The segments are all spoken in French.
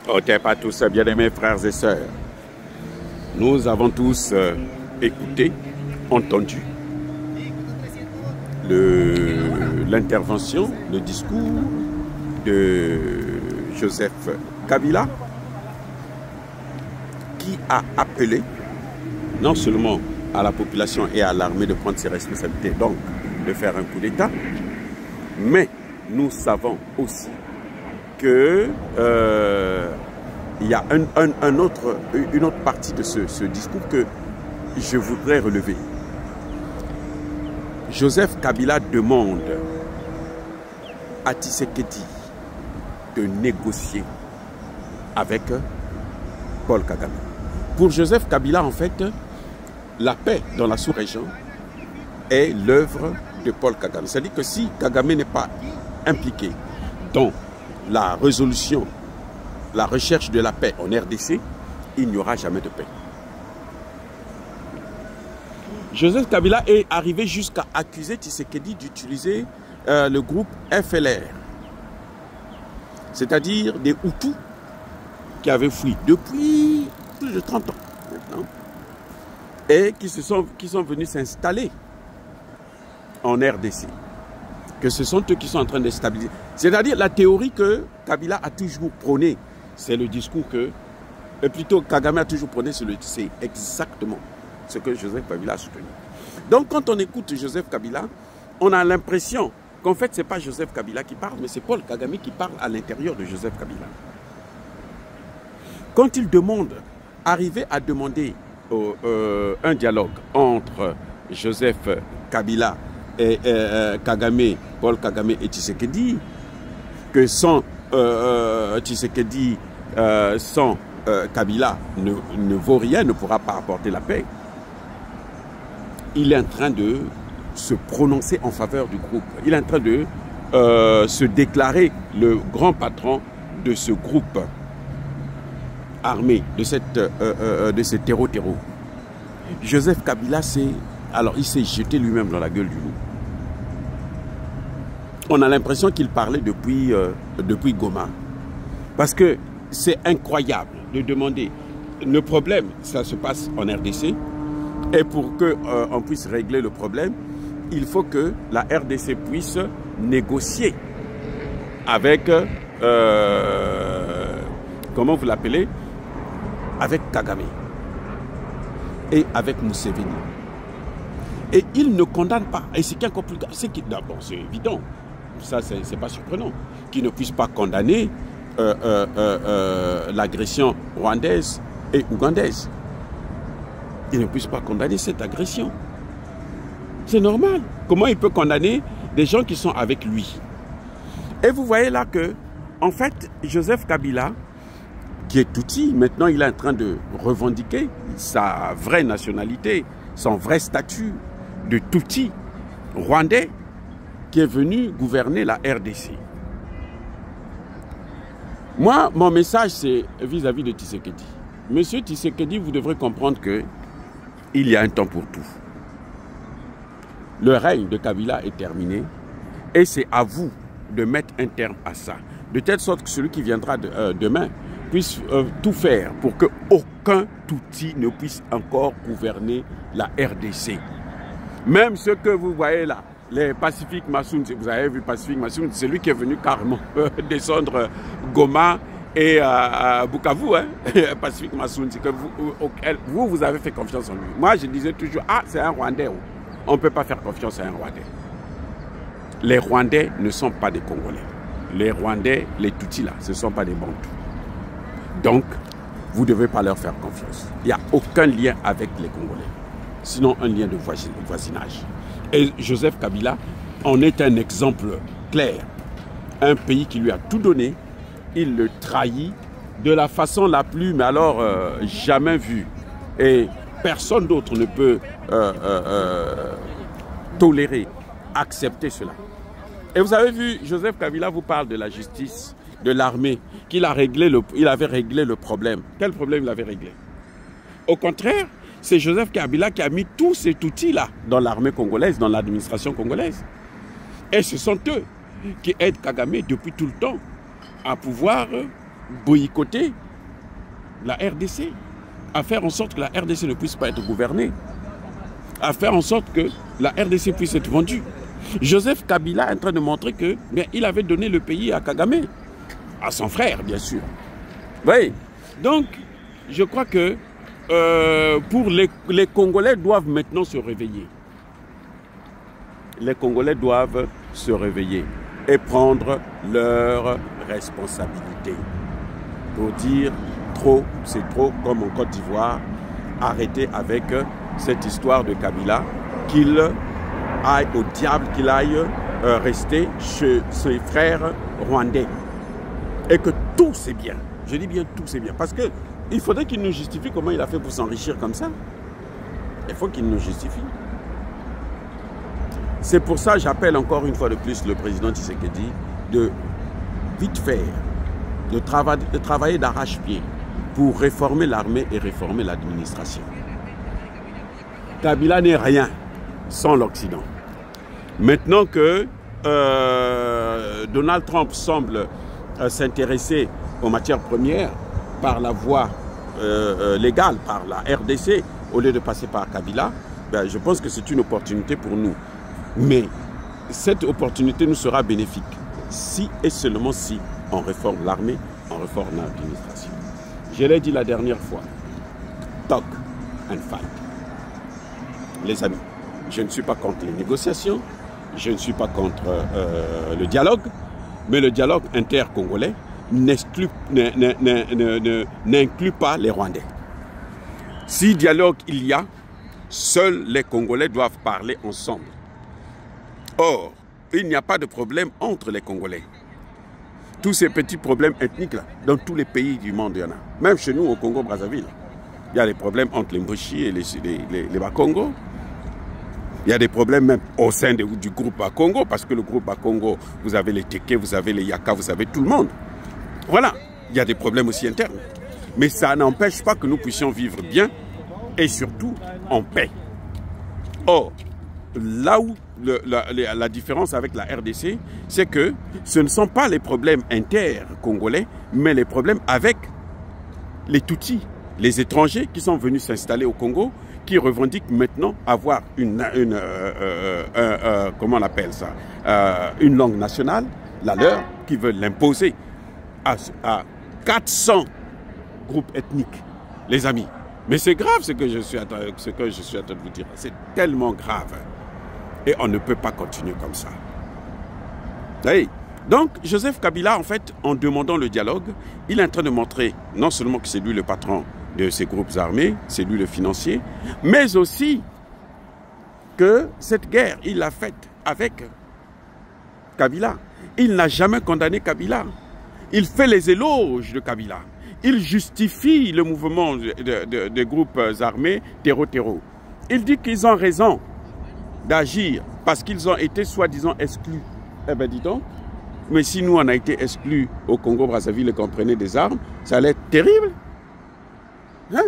Otep à tous, bien-aimés frères et sœurs. Nous avons tous écouté, entendu l'intervention, le discours de Joseph Kabila, qui a appelé non seulement à la population et à l'armée de prendre ses responsabilités, donc de faire un coup d'État, mais nous savons aussi que il y a une autre partie de ce discours que je voudrais relever. Joseph Kabila demande à Tshisekedi de négocier avec Paul Kagame. Pour Joseph Kabila, en fait, la paix dans la sous-région est l'œuvre de Paul Kagame. C'est-à-dire que si Kagame n'est pas impliqué dans la résolution, la recherche de la paix en RDC, il n'y aura jamais de paix. Joseph Kabila est arrivé jusqu'à accuser Tshisekedi d'utiliser le groupe FLR, c'est-à-dire des Hutus qui avaient fui depuis plus de 30 ans maintenant et qui sont venus s'installer en RDC. Que ce sont eux qui sont en train de stabiliser. C'est-à-dire la théorie que Kabila a toujours prônée, c'est le discours que, plutôt Kagame a toujours prôné, c'est exactement ce que Joseph Kabila a soutenu. Donc quand on écoute Joseph Kabila, on a l'impression qu'en fait ce n'est pas Joseph Kabila qui parle, mais c'est Paul Kagame qui parle à l'intérieur de Joseph Kabila. Quand il demande, arriver à demander un dialogue entre Joseph Kabila et Kagame, Paul Kagame et Tshisekedi, que sans Tshisekedi, sans Kabila ne vaut rien, ne pourra pas apporter la paix. Il est en train de se prononcer en faveur du groupe. Il est en train de se déclarer le grand patron de ce groupe armé, de ce terreau. Joseph Kabila, il s'est jeté lui-même dans la gueule du loup. On a l'impression qu'il parlait depuis Goma. Parce que c'est incroyable de demander. Le problème, ça se passe en RDC. Et pour qu'on puisse régler le problème, il faut que la RDC puisse négocier avec, comment vous l'appelez, avec Kagame et avec Museveni. Et il ne condamne pas. Et c'est encore plus grave. C'est d'abord, c'est évident. Ça, c'est pas surprenant. Qu'il ne puisse pas condamner l'agression rwandaise et ougandaise. Il ne puisse pas condamner cette agression. C'est normal. Comment il peut condamner des gens qui sont avec lui? Et vous voyez là que, en fait, Joseph Kabila, qui est Tutsi, maintenant il est en train de revendiquer sa vraie nationalité, son vrai statut de Tutsi rwandais qui est venu gouverner la RDC. Moi, mon message, c'est vis-à-vis de Tshisekedi. Monsieur Tshisekedi, vous devrez comprendre que il y a un temps pour tout. Le règne de Kabila est terminé et c'est à vous de mettre un terme à ça. De telle sorte que celui qui viendra demain puisse tout faire pour qu'aucun Tutsi ne puisse encore gouverner la RDC. Même ce que vous voyez là, les Pacific Massoun, vous avez vu Pacific Massoun, c'est lui qui est venu carrément descendre Goma et Bukavu, hein? Pacific Massoun, c'est que vous avez fait confiance en lui. Moi, je disais toujours, ah, c'est un Rwandais. On ne peut pas faire confiance à un Rwandais. Les Rwandais ne sont pas des Congolais. Les Rwandais, les Tutsis là, ce ne sont pas des Bantous. Donc, vous ne devez pas leur faire confiance. Il n'y a aucun lien avec les Congolais. Sinon, un lien de voisinage. Et Joseph Kabila en est un exemple clair. Un pays qui lui a tout donné, il le trahit de la façon la plus, mais alors, jamais vue. Et personne d'autre ne peut tolérer, accepter cela. Et vous avez vu, Joseph Kabila vous parle de la justice, de l'armée, qu'il avait réglé le problème. Quel problème il avait réglé? Au contraire, c'est Joseph Kabila qui a mis tous ces outils-là dans l'armée congolaise, dans l'administration congolaise. Et ce sont eux qui aident Kagame depuis tout le temps à pouvoir boycotter la RDC, à faire en sorte que la RDC ne puisse pas être gouvernée, à faire en sorte que la RDC puisse être vendue. Joseph Kabila est en train de montrer que il avait donné le pays à Kagame, à son frère bien sûr. Oui. Donc, je crois que pour les Congolais doivent maintenant se réveiller. Les Congolais doivent se réveiller et prendre leurs responsabilités. Pour dire trop, c'est trop, comme en Côte d'Ivoire, arrêter avec cette histoire de Kabila, qu'il aille au diable, qu'il aille rester chez ses frères rwandais. Et que tout c'est bien. Je dis bien tout c'est bien. Parce qu'il faudrait qu'il nous justifie comment il a fait pour s'enrichir comme ça. Il faut qu'il nous justifie. C'est pour ça que j'appelle encore une fois de plus le président Tshisekedi de vite faire, de travailler d'arrache-pied pour réformer l'armée et réformer l'administration. Kabila n'est rien sans l'Occident. Maintenant que Donald Trump semble s'intéresser aux matières premières par la voie légale, par la RDC, au lieu de passer par Kabila, je pense que c'est une opportunité pour nous. Mais cette opportunité nous sera bénéfique si et seulement si on réforme l'armée, on réforme l'administration. Je l'ai dit la dernière fois, talk and fight. Les amis, je ne suis pas contre les négociations, je ne suis pas contre le dialogue, mais le dialogue inter-congolais n'inclut pas les Rwandais. Si dialogue il y a, seuls les Congolais doivent parler ensemble. Or, il n'y a pas de problème entre les Congolais. Tous ces petits problèmes ethniques-là, dans tous les pays du monde, il y en a. Même chez nous, au Congo-Brazzaville, il y a des problèmes entre les Mboshi et les Bakongo. Il y a des problèmes même au sein du groupe Bakongo, parce que le groupe Bakongo, vous avez les Teke, vous avez les Yaka, vous avez tout le monde. Voilà, il y a des problèmes aussi internes. Mais ça n'empêche pas que nous puissions vivre bien et surtout en paix. Or, là où la différence avec la RDC, c'est que ce ne sont pas les problèmes inter-congolais, mais les problèmes avec les Tutsis, les étrangers qui sont venus s'installer au Congo, qui revendiquent maintenant avoir comment on appelle ça, une langue nationale, la leur, qui veulent l'imposer à 400 groupes ethniques, les amis. Mais c'est grave ce que je suis en train de vous dire. C'est tellement grave. Et on ne peut pas continuer comme ça. Hey. Donc, Joseph Kabila, en fait, en demandant le dialogue, il est en train de montrer non seulement que c'est lui le patron de ces groupes armés, c'est lui le financier, mais aussi que cette guerre, il l'a faite avec Kabila. Il n'a jamais condamné Kabila. Il fait les éloges de Kabila. Il justifie le mouvement des groupes armés terreau-terreau. Il dit qu'ils ont raison d'agir parce qu'ils ont été soi-disant exclus. Eh bien, dis donc, mais si nous on a été exclus au Congo-Brazzaville et qu'on prenait des armes, ça allait être terrible. Hein?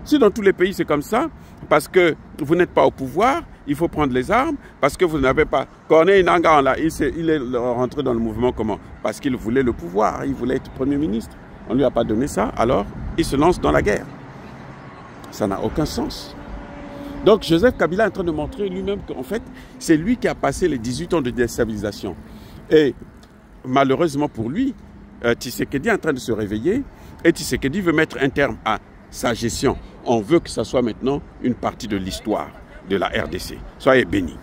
Si dans tous les pays c'est comme ça, parce que vous n'êtes pas au pouvoir, il faut prendre les armes, parce que vous n'avez pas... Corneille Nangaa, là, il est rentré dans le mouvement comment? Parce qu'il voulait le pouvoir, il voulait être Premier ministre. On ne lui a pas donné ça, alors il se lance dans la guerre. Ça n'a aucun sens. Donc Joseph Kabila est en train de montrer lui-même qu'en fait, c'est lui qui a passé les 18 ans de déstabilisation. Et malheureusement pour lui, Tshisekedi est en train de se réveiller et Tshisekedi veut mettre un terme à sa gestion. On veut que ça soit maintenant une partie de l'histoire de la RDC. Soyez bénis.